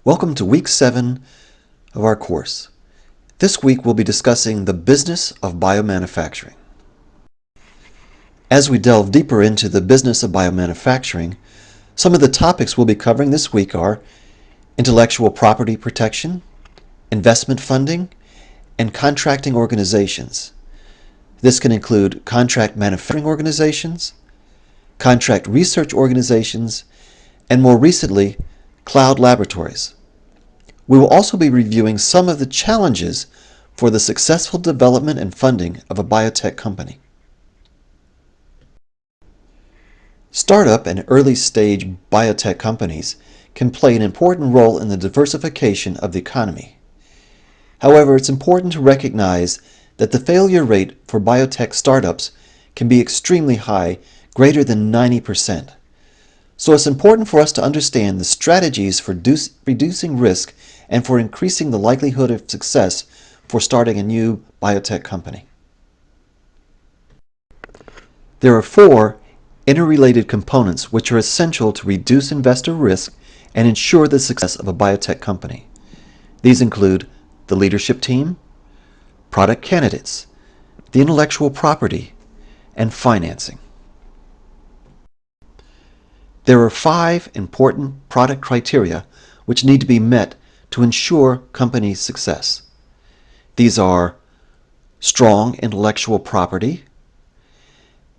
Welcome to week 7 of our course. This week we'll be discussing the business of biomanufacturing. As we delve deeper into the business of biomanufacturing, some of the topics we'll be covering this week are intellectual property protection, investment funding, and contracting organizations. This can include contract manufacturing organizations, contract research organizations, and more recently, cloud laboratories. We will also be reviewing some of the challenges for the successful development and funding of a biotech company. Startup and early-stage biotech companies can play an important role in the diversification of the economy. However, it's important to recognize that the failure rate for biotech startups can be extremely high, greater than 90%. So it's important for us to understand the strategies for reducing risk and for increasing the likelihood of success for starting a new biotech company. There are 4 interrelated components which are essential to reduce investor risk and ensure the success of a biotech company. These include the leadership team, product candidates, the intellectual property, and financing. There are 5 important product criteria which need to be met to ensure company success. These are strong intellectual property,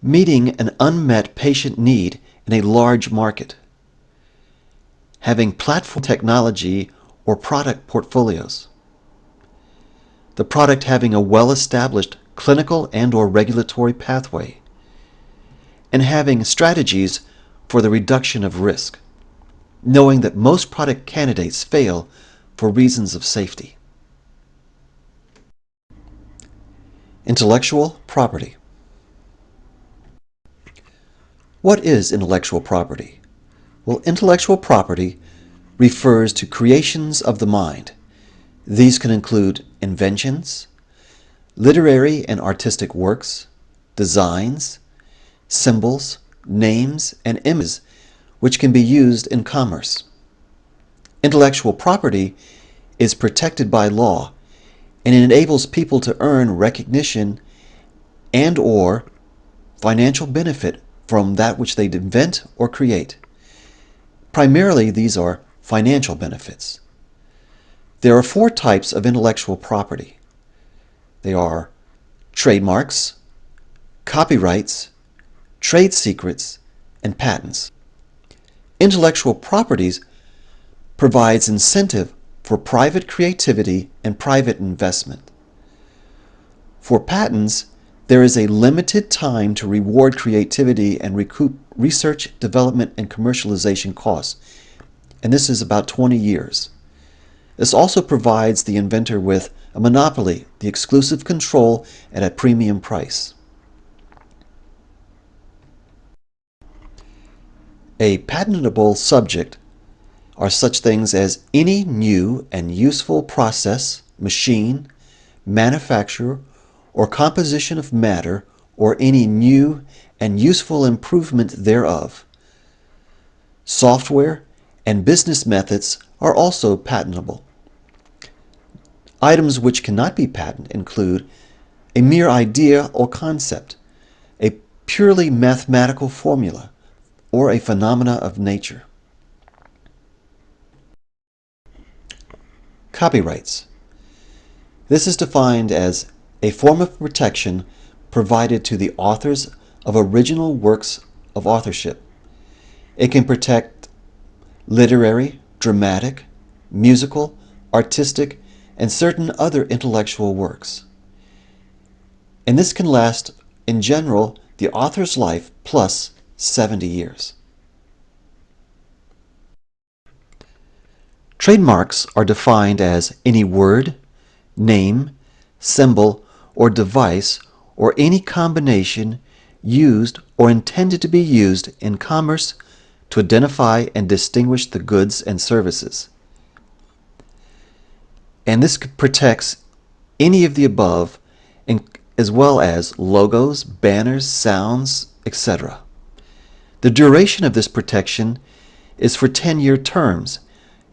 meeting an unmet patient need in a large market, having platform technology or product portfolios, the product having a well-established clinical and/or regulatory pathway, and having strategies for the reduction of risk, knowing that most product candidates fail for reasons of safety. Intellectual property. What is intellectual property? Well, intellectual property refers to creations of the mind. These can include inventions, literary and artistic works, designs, symbols, names, and images which can be used in commerce. Intellectual property is protected by law and it enables people to earn recognition and/or financial benefit from that which they invent or create. Primarily, these are financial benefits. There are 4 types of intellectual property. They are trademarks, copyrights, trade secrets, and patents. Intellectual properties provides incentive for private creativity and private investment. For patents, there is a limited time to reward creativity and recoup research, development, and commercialization costs, and this is about 20 years. This also provides the inventor with a monopoly, the exclusive control at a premium price. A patentable subject are such things as any new and useful process, machine, manufacture, or composition of matter, or any new and useful improvement thereof. Software and business methods are also patentable. Items which cannot be patented include a mere idea or concept, a purely mathematical formula, or a phenomena of nature. Copyrights. This is defined as a form of protection provided to the authors of original works of authorship. It can protect literary, dramatic, musical, artistic, and certain other intellectual works. And this can last, in general, the author's life plus 70 years. Trademarks are defined as any word, name, symbol, or device, or any combination used or intended to be used in commerce to identify and distinguish the goods and services. And this protects any of the above, as well as logos, banners, sounds, etc. The duration of this protection is for 10-year terms,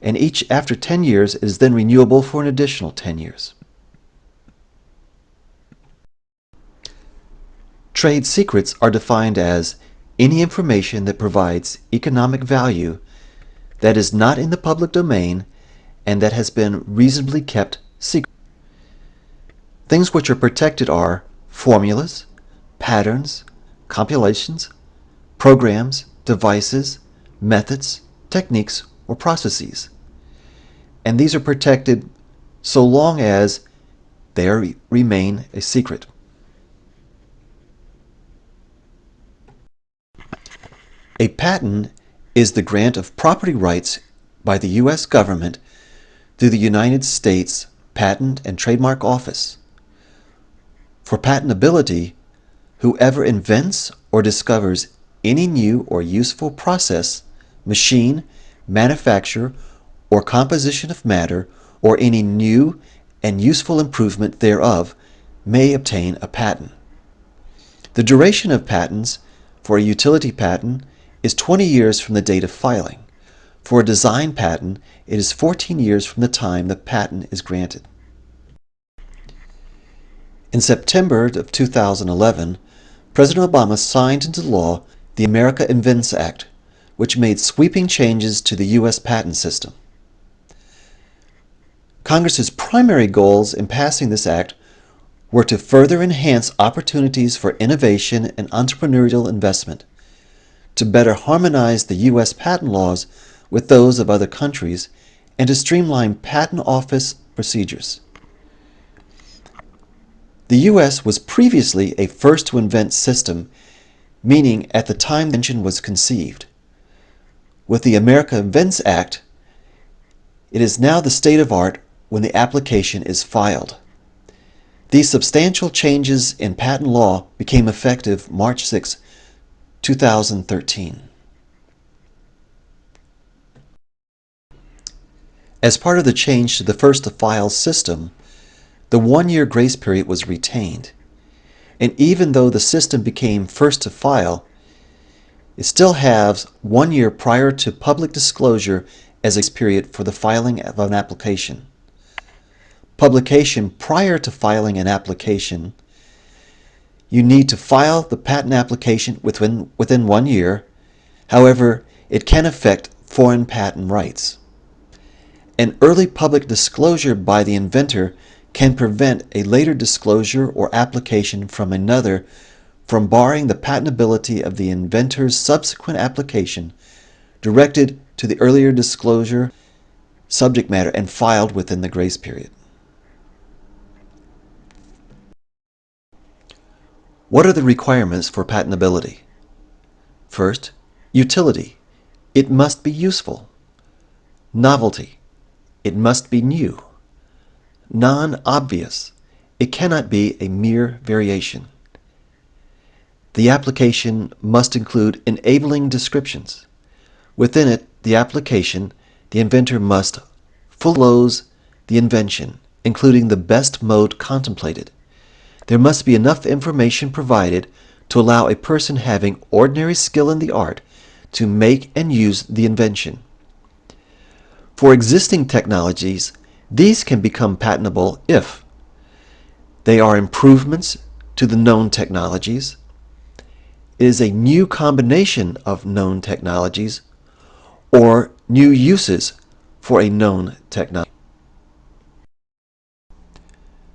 and each after 10 years is then renewable for an additional 10 years. Trade secrets are defined as any information that provides economic value that is not in the public domain and that has been reasonably kept secret. Things which are protected are formulas, patterns, compilations, programs, devices, methods, techniques, or processes. And these are protected so long as they remain a secret. A patent is the grant of property rights by the U.S. government through the United States Patent and Trademark Office. For patentability, whoever invents or discovers any new or useful process, machine, manufacture, or composition of matter, or any new and useful improvement thereof may obtain a patent. The duration of patents for a utility patent is 20 years from the date of filing. For a design patent, it is 14 years from the time the patent is granted. In September of 2011, President Obama signed into law the America Invents Act, which made sweeping changes to the U.S. patent system. Congress's primary goals in passing this act were to further enhance opportunities for innovation and entrepreneurial investment, to better harmonize the U.S. patent laws with those of other countries, and to streamline patent office procedures. The U.S. was previously a first-to-invent system, meaning at the time the invention was conceived. With the America Invents Act, it is now the state of art when the application is filed. These substantial changes in patent law became effective March 6, 2013. As part of the change to the first-to-file system, the one-year grace period was retained, and even though the system became first-to-file, it still has 1 year prior to public disclosure as a grace period for the filing of an application. Publication prior to filing an application, you need to file the patent application within 1 year. However, it can affect foreign patent rights. An early public disclosure by the inventor can prevent a later disclosure or application from another from barring the patentability of the inventor's subsequent application directed to the earlier disclosure subject matter and filed within the grace period. What are the requirements for patentability? First, utility. It must be useful. Novelty. It must be new. Non-obvious. It cannot be a mere variation. The application must include enabling descriptions. Within it, the application, the inventor must fully disclose the invention, including the best mode contemplated. There must be enough information provided to allow a person having ordinary skill in the art to make and use the invention. For existing technologies, these can become patentable if they are improvements to the known technologies, it is a new combination of known technologies, or new uses for a known technology.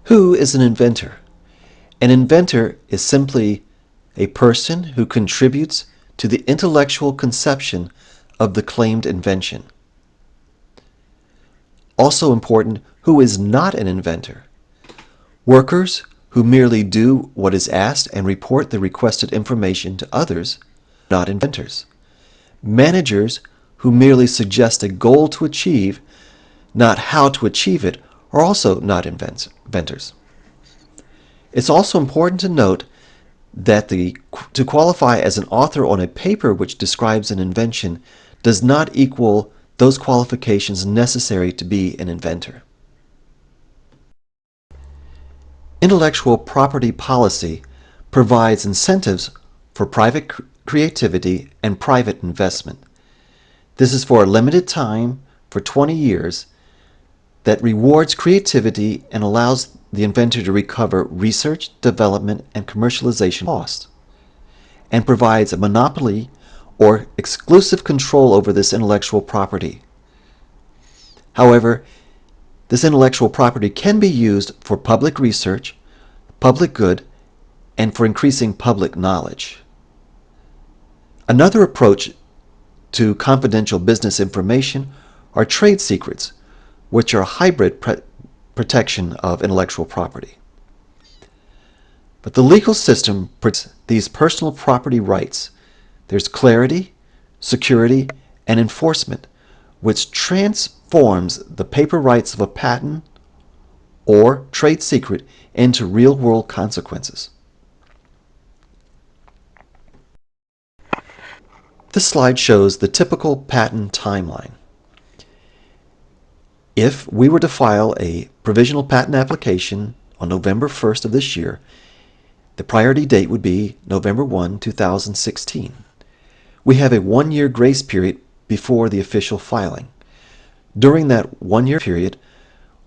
Who is an inventor? An inventor is simply a person who contributes to the intellectual conception of the claimed invention. Also important, who is not an inventor? Workers who merely do what is asked and report the requested information to others, not inventors. Managers who merely suggest a goal to achieve, not how to achieve it, are also not inventors. It's also important to note that to qualify as an author on a paper which describes an invention does not equal those qualifications necessary to be an inventor. Intellectual property policy provides incentives for private creativity and private investment. This is for a limited time for 20 years that rewards creativity and allows the inventor to recover research, development, and commercialization costs, and provides a monopoly or exclusive control over this intellectual property. However, this intellectual property can be used for public research, public good, and for increasing public knowledge. Another approach to confidential business information are trade secrets, which are a hybrid protection of intellectual property. But the legal system protects these personal property rights. There's clarity, security, and enforcement, which transforms the paper rights of a patent or trade secret into real-world consequences. This slide shows the typical patent timeline. If we were to file a provisional patent application on November 1st of this year, the priority date would be November 1, 2016. We have a one-year grace period before the official filing. During that one-year period,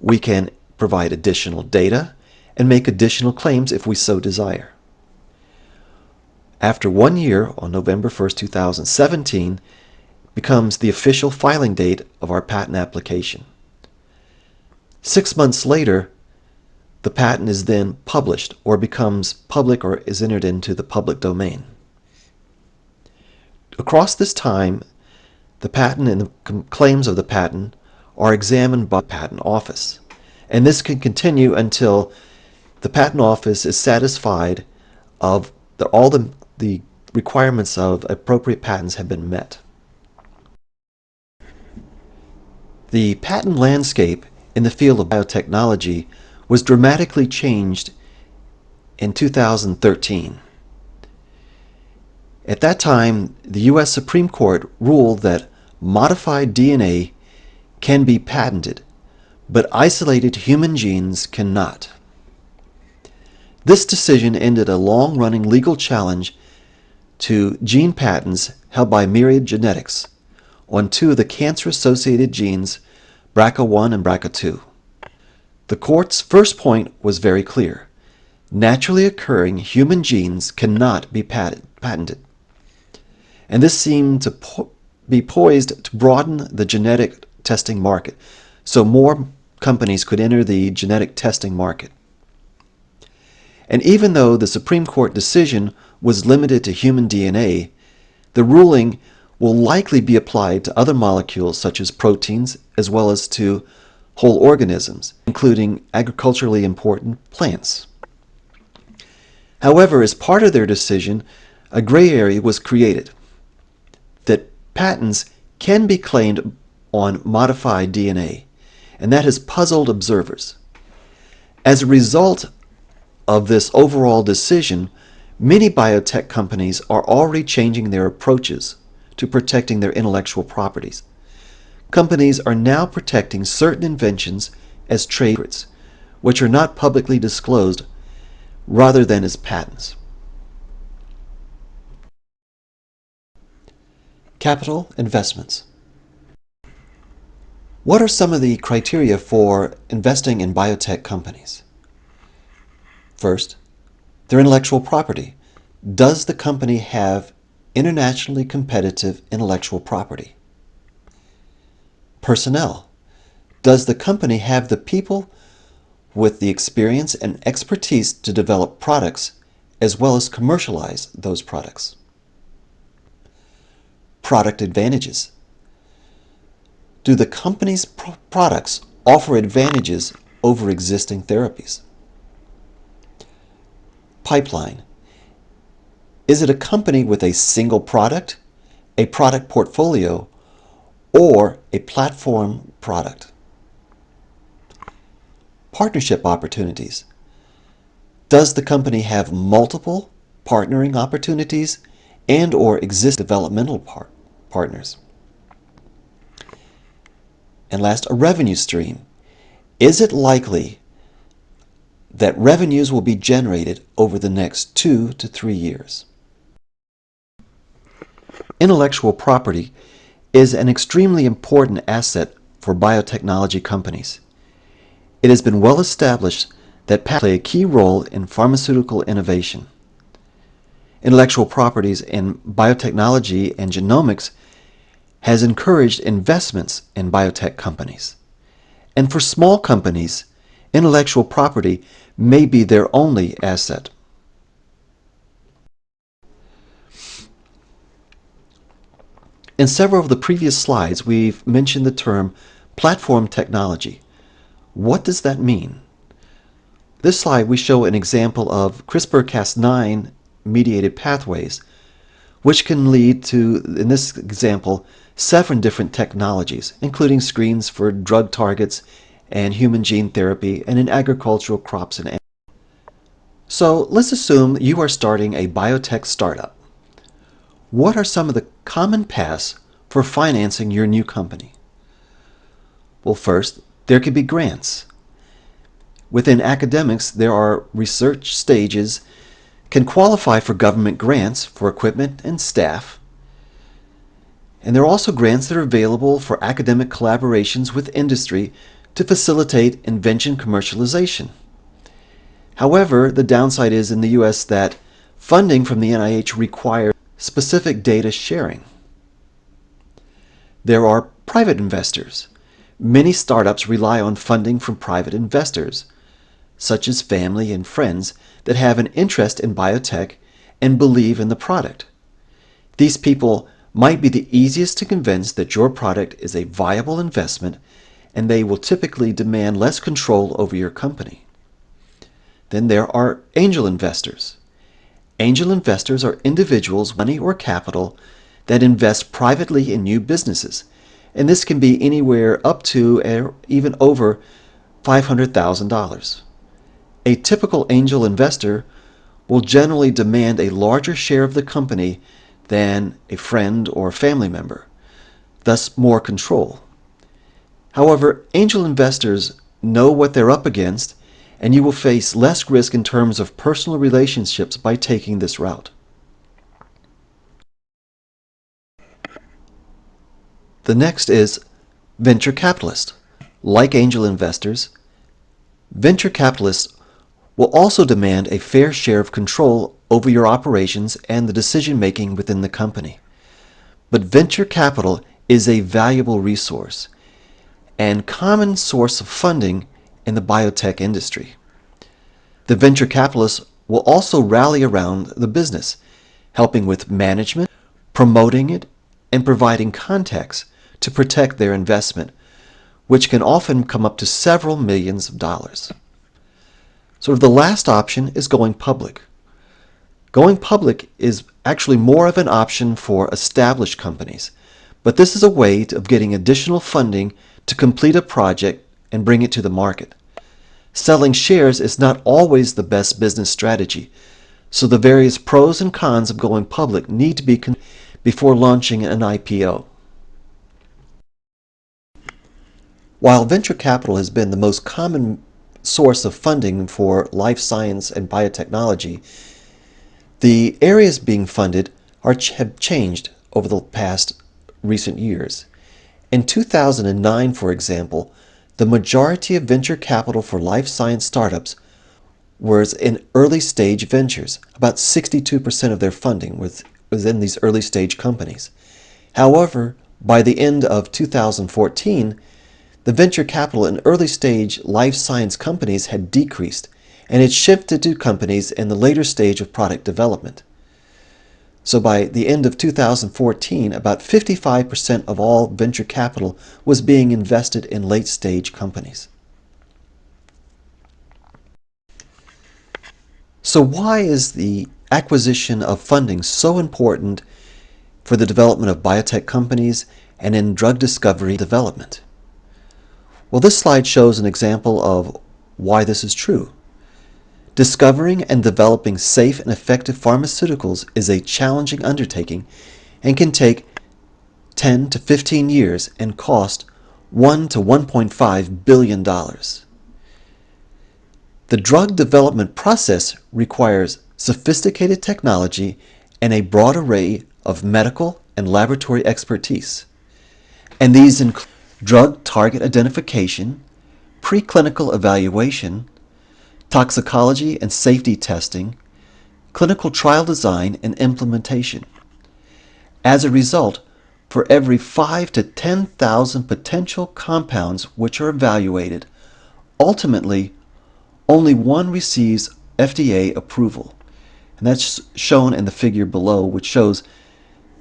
we can provide additional data and make additional claims if we so desire. After 1 year, on November 1st, 2017, becomes the official filing date of our patent application. 6 months later, the patent is then published or becomes public or is entered into the public domain. Across this time, the patent and the claims of the patent are examined by the Patent Office, and this can continue until the Patent Office is satisfied of all the requirements of appropriate patents have been met. The patent landscape in the field of biotechnology was dramatically changed in 2013. At that time, the U.S. Supreme Court ruled that modified DNA can be patented, but isolated human genes cannot. This decision ended a long-running legal challenge to gene patents held by Myriad Genetics on two of the cancer-associated genes, BRCA1 and BRCA2. The court's first point was very clear. Naturally occurring human genes cannot be patented. And this seemed to be poised to broaden the genetic testing market, so more companies could enter the genetic testing market. And even though the Supreme Court decision was limited to human DNA, the ruling will likely be applied to other molecules such as proteins as well as to whole organisms, including agriculturally important plants. However, as part of their decision, a gray area was created that patents can be claimed on modified DNA, and that has puzzled observers. As a result of this overall decision, many biotech companies are already changing their approaches to protecting their intellectual properties. Companies are now protecting certain inventions as trade secrets, which are not publicly disclosed, rather than as patents. Capital investments. What are some of the criteria for investing in biotech companies? First, their intellectual property. Does the company have internationally competitive intellectual property? Personnel. Does the company have the people with the experience and expertise to develop products as well as commercialize those products? Product advantages. Do the company's products offer advantages over existing therapies? Pipeline. Is it a company with a single product, a product portfolio, or a platform product? Partnership opportunities. Does the company have multiple partnering opportunities and/or exist developmental partners? And last, a revenue stream. Is it likely that revenues will be generated over the next 2 to 3 years? Intellectual property is an extremely important asset for biotechnology companies. It has been well established that patents play a key role in pharmaceutical innovation. Intellectual properties in biotechnology and genomics has encouraged investments in biotech companies. And for small companies, intellectual property may be their only asset. In several of the previous slides, we've mentioned the term platform technology. What does that mean? This slide, we show an example of CRISPR-Cas9 mediated pathways, which can lead to, in this example, 7 different technologies, including screens for drug targets and human gene therapy, and in agricultural crops and animals. So let's assume you are starting a biotech startup. What are some of the common paths for financing your new company? Well, first, there could be grants. Within academics, there are research stages can qualify for government grants for equipment and staff. And there are also grants that are available for academic collaborations with industry to facilitate invention commercialization. However, the downside is in the U.S. that funding from the NIH requires specific data sharing. There are private investors. Many startups rely on funding from private investors, such as family and friends that have an interest in biotech and believe in the product. These people might be the easiest to convince that your product is a viable investment, and they will typically demand less control over your company. Then there are angel investors. Angel investors are individuals with money or capital that invest privately in new businesses, and this can be anywhere up to or even over $500,000. A typical angel investor will generally demand a larger share of the company than a friend or family member, thus more control. However, angel investors know what they're up against, and you will face less risk in terms of personal relationships by taking this route. The next is venture capitalists. Like angel investors, venture capitalists will also demand a fair share of control over your operations and the decision-making within the company. But venture capital is a valuable resource and common source of funding in the biotech industry. The venture capitalists will also rally around the business, helping with management, promoting it, and providing contacts to protect their investment, which can often come up to several millions of dollars. So the last option is going public. Going public is actually more of an option for established companies, but this is a way of getting additional funding to complete a project and bring it to the market. Selling shares is not always the best business strategy, so the various pros and cons of going public need to be considered before launching an IPO. While venture capital has been the most common source of funding for life science and biotechnology, the areas being funded have changed over the past recent years. In 2009, for example, the majority of venture capital for life science startups was in early stage ventures. About 62% of their funding was in these early stage companies. However, by the end of 2014, the venture capital in early stage life science companies had decreased, and it shifted to companies in the later stage of product development. So by the end of 2014, about 55% of all venture capital was being invested in late-stage companies. So why is the acquisition of funding so important for the development of biotech companies and in drug discovery development? Well, this slide shows an example of why this is true. Discovering and developing safe and effective pharmaceuticals is a challenging undertaking and can take 10 to 15 years and cost $1 to $1.5 billion. The drug development process requires sophisticated technology and a broad array of medical and laboratory expertise. And these include drug target identification, preclinical evaluation, toxicology and safety testing, clinical trial design and implementation. As a result, for every 5 to 10,000 potential compounds which are evaluated, ultimately only one receives FDA approval. And that's shown in the figure below, which shows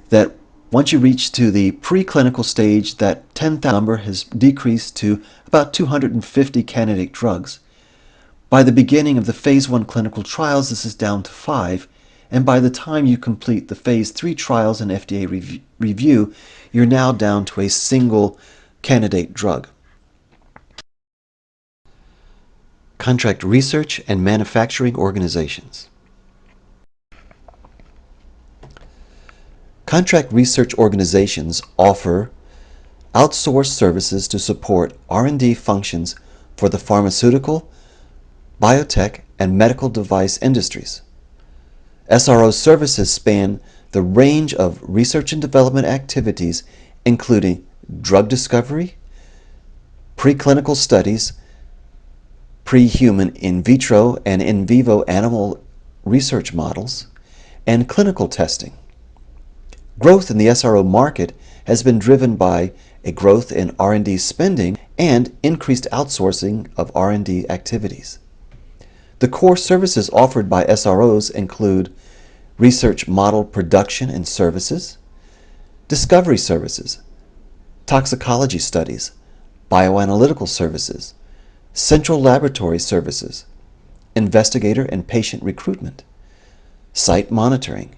that once you reach to the preclinical stage, that 10,000 number has decreased to about 250 candidate drugs. By the beginning of the phase 1 clinical trials, this is down to 5, and by the time you complete the phase 3 trials and FDA review, you're now down to a single candidate drug. Contract research and manufacturing organizations. Contract research organizations offer outsourced services to support R&D functions for the pharmaceutical, biotech, and medical device industries. SRO services span the range of research and development activities, including drug discovery, preclinical studies, pre-human in vitro and in vivo animal research models, and clinical testing. Growth in the SRO market has been driven by a growth in R&D spending and increased outsourcing of R&D activities. The core services offered by SROs include research model production and services, discovery services, toxicology studies, bioanalytical services, central laboratory services, investigator and patient recruitment, site monitoring,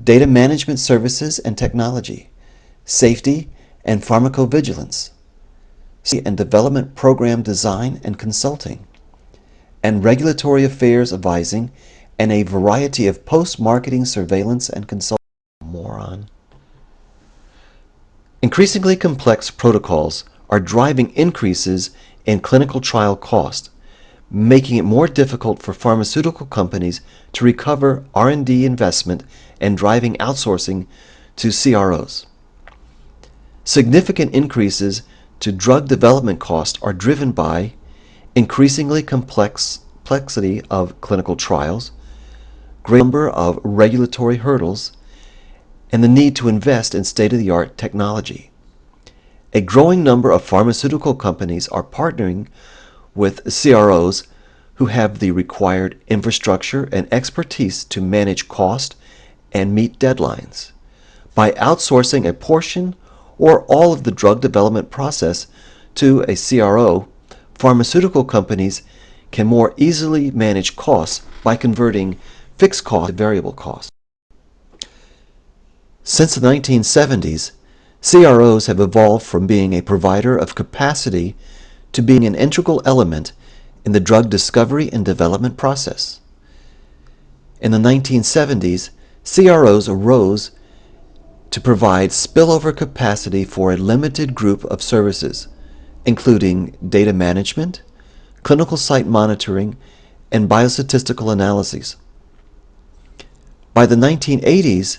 data management services and technology, safety and pharmacovigilance, and development program design and consulting, and regulatory affairs advising, and a variety of post-marketing surveillance and consulting. Increasingly complex protocols are driving increases in clinical trial cost, making it more difficult for pharmaceutical companies to recover R&D investment and driving outsourcing to CROs. Significant increases to drug development costs are driven by increasingly complexity of clinical trials, great number of regulatory hurdles, and the need to invest in state-of-the-art technology. A growing number of pharmaceutical companies are partnering with CROs who have the required infrastructure and expertise to manage cost and meet deadlines. By outsourcing a portion or all of the drug development process to a CRO, pharmaceutical companies can more easily manage costs by converting fixed costs to variable costs. Since the 1970s, CROs have evolved from being a provider of capacity to being an integral element in the drug discovery and development process. In the 1970s, CROs arose to provide spillover capacity for a limited group of services, including data management, clinical site monitoring, and biostatistical analyses. By the 1980s,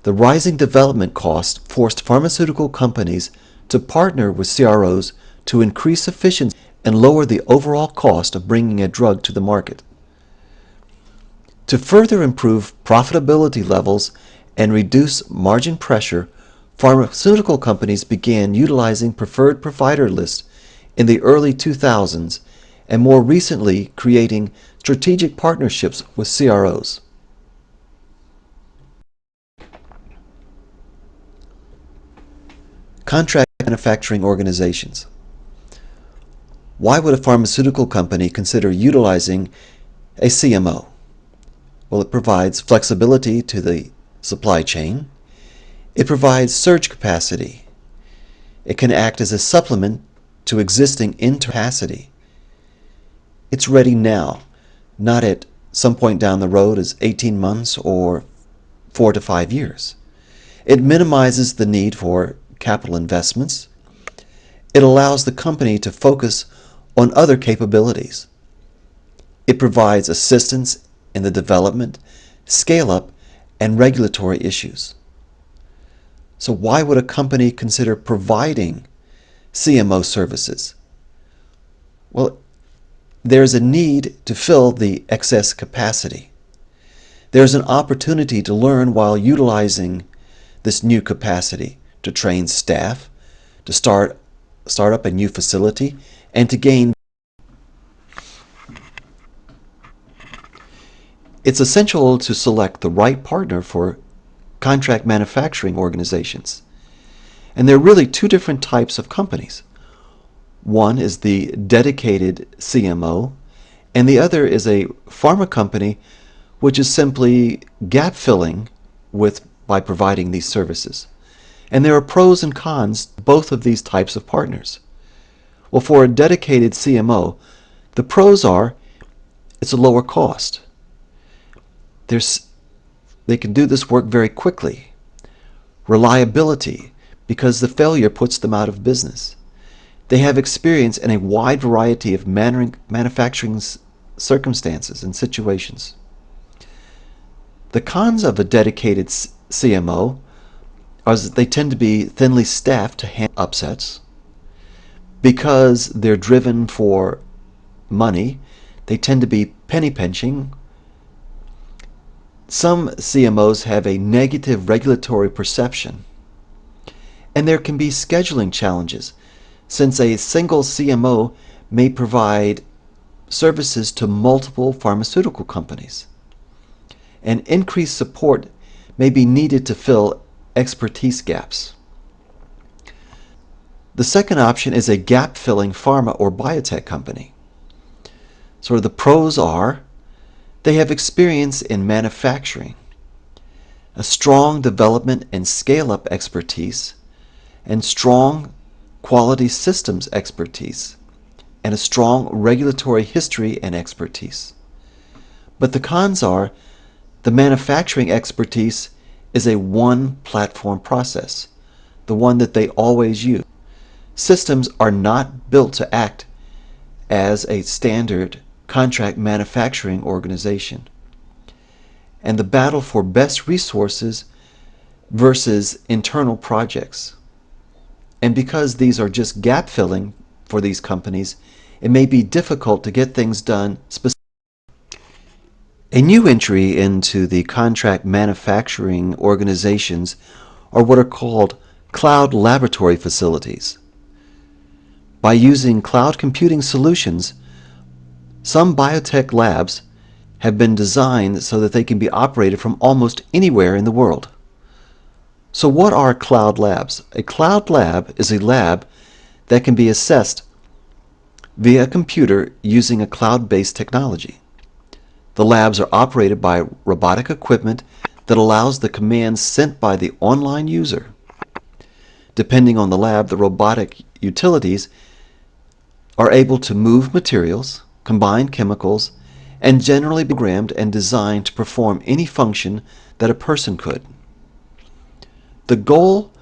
the rising development costs forced pharmaceutical companies to partner with CROs to increase efficiency and lower the overall cost of bringing a drug to the market. To further improve profitability levels and reduce margin pressure, pharmaceutical companies began utilizing preferred provider lists in the early 2000s and more recently creating strategic partnerships with CROs. Contract manufacturing organizations. Why would a pharmaceutical company consider utilizing a CMO? Well, it provides flexibility to the supply chain. It provides surge capacity. It can act as a supplement to existing capacity. It's ready now, not at some point down the road as 18 months or 4 to 5 years. It minimizes the need for capital investments. It allows the company to focus on other capabilities. It provides assistance in the development, scale-up, and regulatory issues. So why would a company consider providing CMO services? Well, there's a need to fill the excess capacity. There's an opportunity to learn while utilizing this new capacity, to train staff, to start up a new facility, and to gain. It's essential to select the right partner for contract manufacturing organizations. And there are really two different types of companies. One is the dedicated CMO, and the other is a pharma company which is simply gap filling by providing these services. And there are pros and cons to both of these types of partners. Well, for a dedicated CMO, the pros are it's a lower cost. They can do this work very quickly. Reliability, because the failure puts them out of business. They have experience in a wide variety of manufacturing circumstances and situations. The cons of a dedicated CMO are that they tend to be thinly staffed to handle upsets. Because they're driven for money, they tend to be penny pinching. Some CMOs have a negative regulatory perception. And there can be scheduling challenges, since a single CMO may provide services to multiple pharmaceutical companies. And increased support may be needed to fill expertise gaps. The second option is a gap-filling pharma or biotech company. So the pros are they have experience in manufacturing, a strong development and scale-up expertise, and strong quality systems expertise, and a strong regulatory history and expertise. But the cons are the manufacturing expertise is a one-platform process, the one that they always use. Systems are not built to act as a standard contract manufacturing organization. And the battle for best resources versus internal projects. And because these are just gap filling for these companies, it may be difficult to get things done specifically. A new entry into the contract manufacturing organizations are what are called cloud laboratory facilities. By using cloud computing solutions, some biotech labs have been designed so that they can be operated from almost anywhere in the world. So what are cloud labs? A cloud lab is a lab that can be assessed via a computer using a cloud-based technology. The labs are operated by robotic equipment that allows the commands sent by the online user. Depending on the lab, the robotic utilities are able to move materials, combine chemicals, and generally be programmed and designed to perform any function that a person could. The goal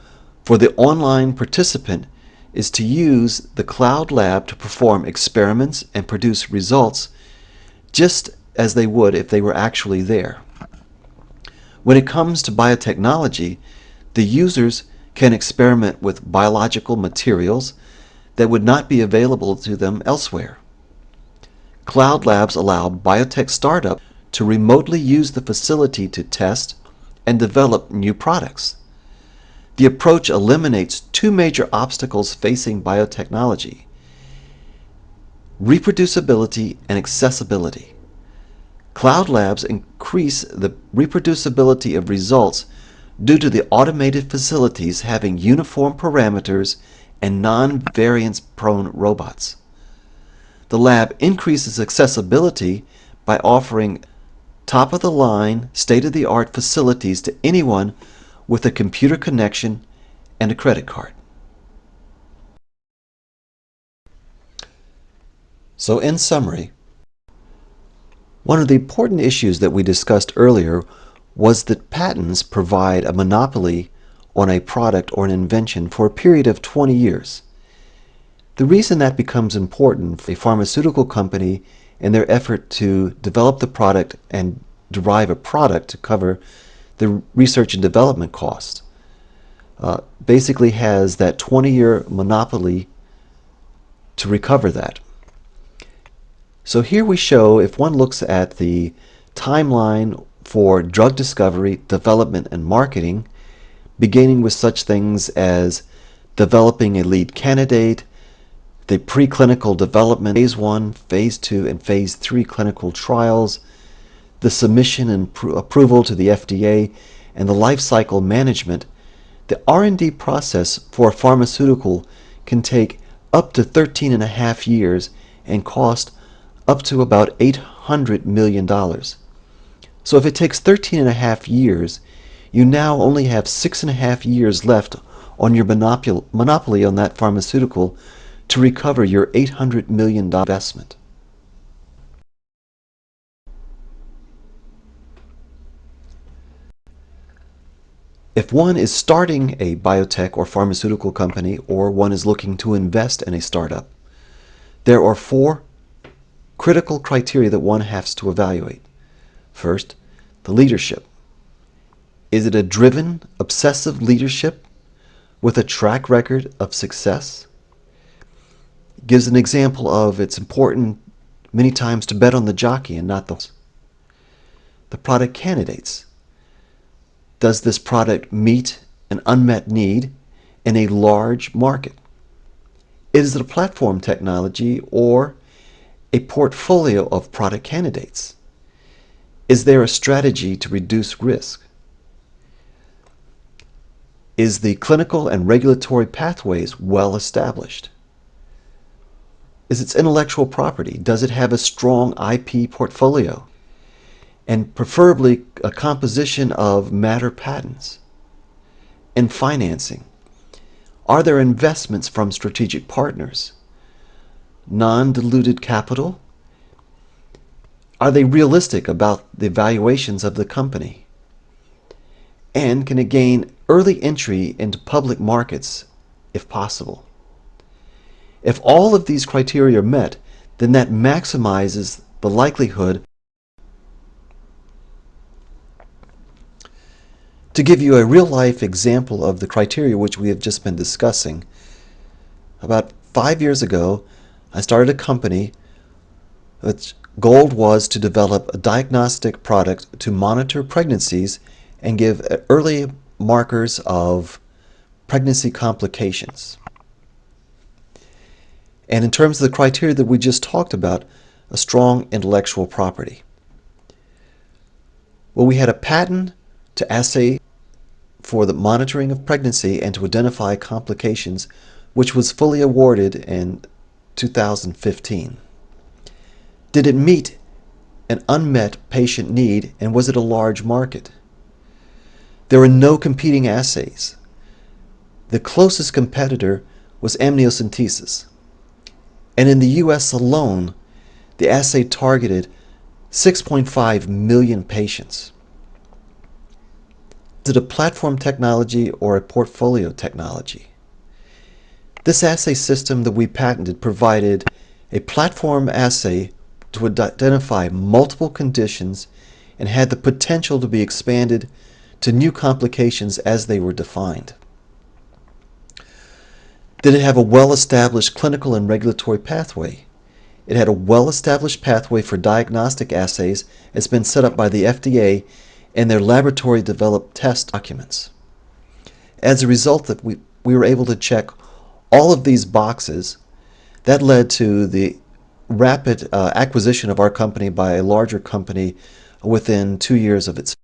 for the online participant is to use the cloud lab to perform experiments and produce results just as they would if they were actually there. When it comes to biotechnology, the users can experiment with biological materials that would not be available to them elsewhere. Cloud labs allow biotech startups to remotely use the facility to test and develop new products. The approach eliminates two major obstacles facing biotechnology: reproducibility and accessibility. Cloud labs increase the reproducibility of results due to the automated facilities having uniform parameters and non-variance-prone robots. The lab increases accessibility by offering top-of-the-line, state-of-the-art facilities to anyone with a computer connection and a credit card. So in summary, one of the important issues that we discussed earlier was that patents provide a monopoly on a product or an invention for a period of 20 years. The reason that becomes important for a pharmaceutical company in their effort to develop the product and derive a product to cover the research and development costs basically has that 20-year monopoly to recover that. So here we show, if one looks at the timeline for drug discovery, development, and marketing, beginning with such things as developing a lead candidate, the preclinical development, phase 1, phase 2, and phase 3 clinical trials, the submission and approval to the FDA, and the life cycle management, the R&D process for a pharmaceutical can take up to 13 and a half years and cost up to about $800 million. So if it takes 13 and a half years, you now only have 6.5 years left on your monopoly on that pharmaceutical to recover your $800 million investment. If one is starting a biotech or pharmaceutical company, or one is looking to invest in a startup, there are 4 critical criteria that one has to evaluate. First, the leadership. Is it a driven, obsessive leadership with a track record of success? It gives an example of it's important many times to bet on the jockey and not the horse. The product candidates. Does this product meet an unmet need in a large market? Is it a platform technology or a portfolio of product candidates? Is there a strategy to reduce risk? Is the clinical and regulatory pathways well established? Is its intellectual property? Does it have a strong IP portfolio? And preferably a composition of matter patents. And financing. Are there investments from strategic partners? Non-diluted capital? Are they realistic about the valuations of the company? And can it gain early entry into public markets if possible? If all of these criteria are met, then that maximizes the likelihood. To give you a real-life example of the criteria which we have just been discussing, about 5 years ago, I started a company. Its goal was to develop a diagnostic product to monitor pregnancies and give early markers of pregnancy complications. And in terms of the criteria that we just talked about, a strong intellectual property. Well, we had a patent to assay for the monitoring of pregnancy and to identify complications, which was fully awarded in 2015. Did it meet an unmet patient need, and was it a large market? There were no competing assays. The closest competitor was amniocentesis. And in the US alone, the assay targeted 6.5 million patients. Is it a platform technology or a portfolio technology? This assay system that we patented provided a platform assay to identify multiple conditions and had the potential to be expanded to new complications as they were defined. Did it have a well-established clinical and regulatory pathway? It had a well-established pathway for diagnostic assays. It's been set up by the FDA and their laboratory-developed test documents. As a result, that we were able to check all of these boxes. That led to the rapid acquisition of our company by a larger company within 2 years of its